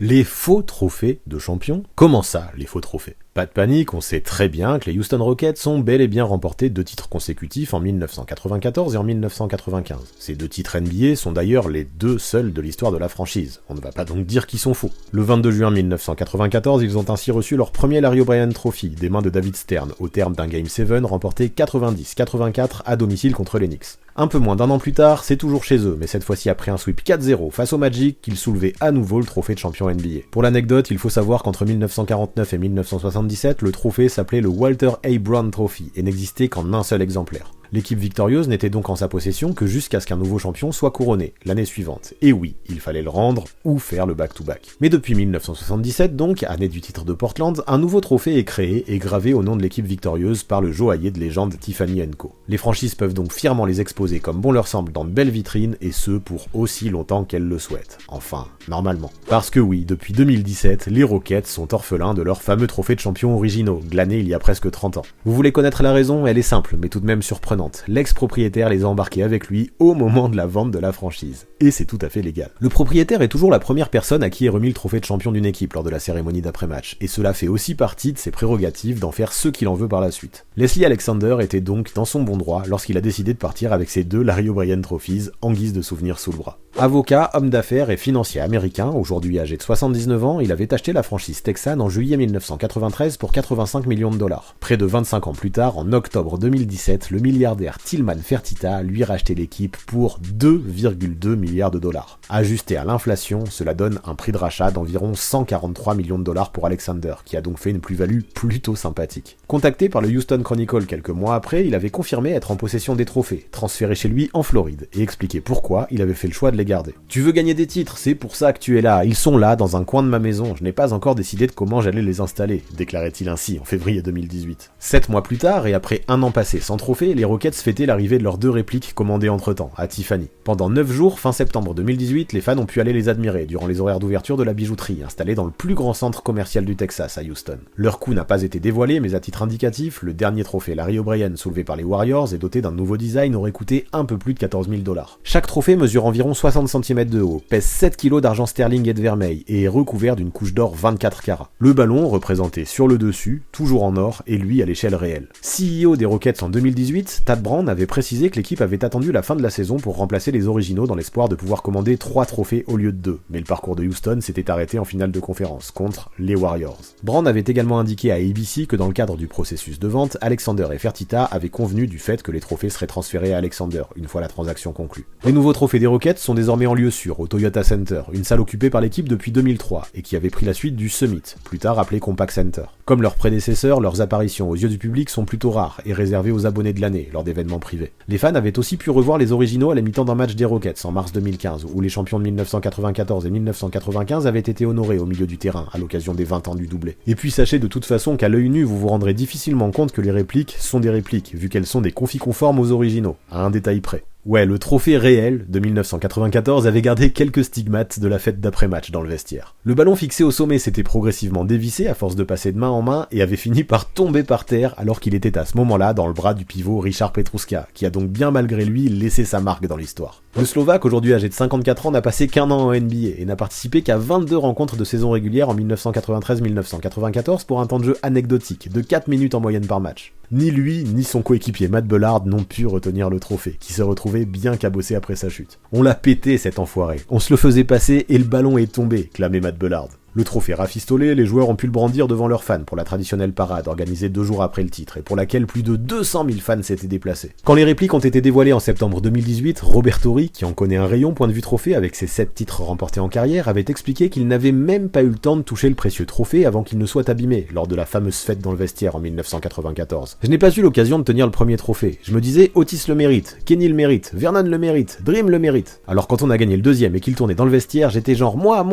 Les faux trophées de champion? Comment ça, les faux trophées? Pas de panique, on sait très bien que les Houston Rockets ont bel et bien remporté 2 titres consécutifs en 1994 et en 1995. Ces 2 titres NBA sont d'ailleurs les 2 seuls de l'histoire de la franchise. On ne va pas donc dire qu'ils sont faux. Le 22 juin 1994, ils ont ainsi reçu leur premier Larry O'Brien Trophy des mains de David Stern, au terme d'un Game 7 remporté 90-84 à domicile contre les Knicks. Un peu moins d'un an plus tard, c'est toujours chez eux, mais cette fois-ci après un sweep 4-0 face au Magic qu'ils soulevaient à nouveau le trophée de champion NBA. Pour l'anecdote, il faut savoir qu'entre 1949 et 1977, le trophée s'appelait le Walter A. Brown Trophy et n'existait qu'en un seul exemplaire. L'équipe victorieuse n'était donc en sa possession que jusqu'à ce qu'un nouveau champion soit couronné, l'année suivante. Et oui, il fallait le rendre ou faire le back-to-back. Mais depuis 1977 donc, année du titre de Portland, un nouveau trophée est créé et gravé au nom de l'équipe victorieuse par le joaillier de légende Tiffany & Co. Les franchises peuvent donc fièrement les exposer comme bon leur semble dans de belles vitrines, et ce pour aussi longtemps qu'elles le souhaitent. Enfin, normalement. Parce que oui, depuis 2017, les Rockets sont orphelins de leurs fameux trophées de champion originaux, glanés il y a presque 30 ans. Vous voulez connaître la raison? Elle est simple, mais tout de même surprenante. L'ex-propriétaire les a embarqués avec lui au moment de la vente de la franchise. Et c'est tout à fait légal. Le propriétaire est toujours la première personne à qui est remis le trophée de champion d'une équipe lors de la cérémonie d'après-match, et cela fait aussi partie de ses prérogatives d'en faire ce qu'il en veut par la suite. Leslie Alexander était donc dans son bon droit lorsqu'il a décidé de partir avec ses 2 Larry O'Brien Trophies en guise de souvenir sous le bras. Avocat, homme d'affaires et financier américain, aujourd'hui âgé de 79 ans, il avait acheté la franchise texane en juillet 1993 pour 85 millions de dollars. Près de 25 ans plus tard, en octobre 2017, le milliardaire Tillman Fertitta lui rachetait l'équipe pour 2,2 milliards de dollars. Ajusté à l'inflation, cela donne un prix de rachat d'environ 143 millions de dollars pour Alexander, qui a donc fait une plus-value plutôt sympathique. Contacté par le Houston Chronicle quelques mois après, il avait confirmé être en possession des trophées, transférés chez lui en Floride, et expliqué pourquoi il avait fait le choix de les garder. Tu veux gagner des titres, c'est pour ça que tu es là, ils sont là, dans un coin de ma maison, je n'ai pas encore décidé de comment j'allais les installer, déclarait-il ainsi en février 2018. 7 mois plus tard, et après un an passé sans trophée, les Rockets fêtaient l'arrivée de leurs 2 répliques commandées entre-temps, à Tiffany. Pendant 9 jours, fin septembre 2018, les fans ont pu aller les admirer durant les horaires d'ouverture de la bijouterie, installée dans le plus grand centre commercial du Texas, à Houston. Leur coût n'a pas été dévoilé, mais à titre indicatif, le dernier trophée Larry O'Brien soulevé par les Warriors et doté d'un nouveau design aurait coûté un peu plus de 14 000 $. Chaque trophée mesure environ 60 cm de haut, pèse 7 kg d'argent sterling et de vermeil, et est recouvert d'une couche d'or 24 carats. Le ballon, représenté sur le dessus, toujours en or, est lui à l'échelle réelle. CEO des Rockets en 2018, Tad Brown avait précisé que l'équipe avait attendu la fin de la saison pour remplacer les originaux dans l'espoir de pouvoir commander 3 trophées au lieu de 2, mais le parcours de Houston s'était arrêté en finale de conférence, contre les Warriors. Brown avait également indiqué à ABC que dans le cadre du processus de vente, Alexander et Fertitta avaient convenu du fait que les trophées seraient transférés à Alexander, une fois la transaction conclue. Les nouveaux trophées des Rockets sont désormais en lieu sûr, au Toyota Center, une salle occupée par l'équipe depuis 2003, et qui avait pris la suite du Summit, plus tard appelé Compaq Center. Comme leurs prédécesseurs, leurs apparitions aux yeux du public sont plutôt rares, et réservées aux abonnés de l'année, lors d'événements privés. Les fans avaient aussi pu revoir les originaux à la mi-temps d'un match des Rockets en mars 2015, où les champions de 1994 et 1995 avaient été honorés au milieu du terrain, à l'occasion des 20 ans du doublé. Et puis sachez de toute façon qu'à l'œil nu, vous vous rendrez difficilement compte que les répliques sont des répliques, vu qu'elles sont des confies conformes aux originaux, à un détail près. Ouais, le trophée réel de 1994 avait gardé quelques stigmates de la fête d'après-match dans le vestiaire. Le ballon fixé au sommet s'était progressivement dévissé à force de passer de main en main et avait fini par tomber par terre alors qu'il était à ce moment-là dans le bras du pivot Richard Petruska, qui a donc bien malgré lui laissé sa marque dans l'histoire. Le Slovaque, aujourd'hui âgé de 54 ans, n'a passé qu'un an en NBA et n'a participé qu'à 22 rencontres de saison régulière en 1993-1994 pour un temps de jeu anecdotique de 4 minutes en moyenne par match. Ni lui, ni son coéquipier Matt Bellard n'ont pu retenir le trophée, qui s'est retrouvé bien cabossé après sa chute. On l'a pété cet enfoiré, on se le faisait passer et le ballon est tombé, clamait Matt Bellard. Le trophée rafistolé, les joueurs ont pu le brandir devant leurs fans pour la traditionnelle parade organisée 2 jours après le titre et pour laquelle plus de 200 000 fans s'étaient déplacés. Quand les répliques ont été dévoilées en septembre 2018, Robert Horry, qui en connaît un rayon point de vue trophée avec ses 7 titres remportés en carrière, avait expliqué qu'il n'avait même pas eu le temps de toucher le précieux trophée avant qu'il ne soit abîmé lors de la fameuse fête dans le vestiaire en 1994. Je n'ai pas eu l'occasion de tenir le premier trophée. Je me disais, Otis le mérite, Kenny le mérite, Vernon le mérite, Dream le mérite. Alors quand on a gagné le deuxième et qu'il tournait dans le vestiaire, j'étais genre moi.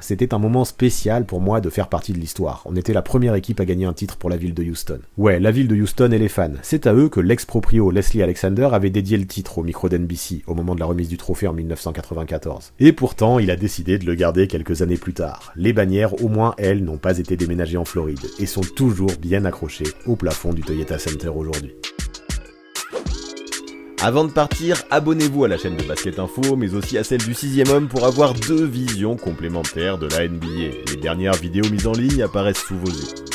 C'était un moment spécial pour moi de faire partie de l'histoire. On était la première équipe à gagner un titre pour la ville de Houston. Ouais, la ville de Houston et les fans. C'est à eux que l'ex-proprio Leslie Alexander avait dédié le titre au micro d'NBC au moment de la remise du trophée en 1994. Et pourtant, il a décidé de le garder quelques années plus tard. Les bannières, au moins elles, n'ont pas été déménagées en Floride et sont toujours bien accrochées au plafond du Toyota Center aujourd'hui. Avant de partir, abonnez-vous à la chaîne de Basket Info, mais aussi à celle du 6ème homme pour avoir 2 visions complémentaires de la NBA. Les dernières vidéos mises en ligne apparaissent sous vos yeux.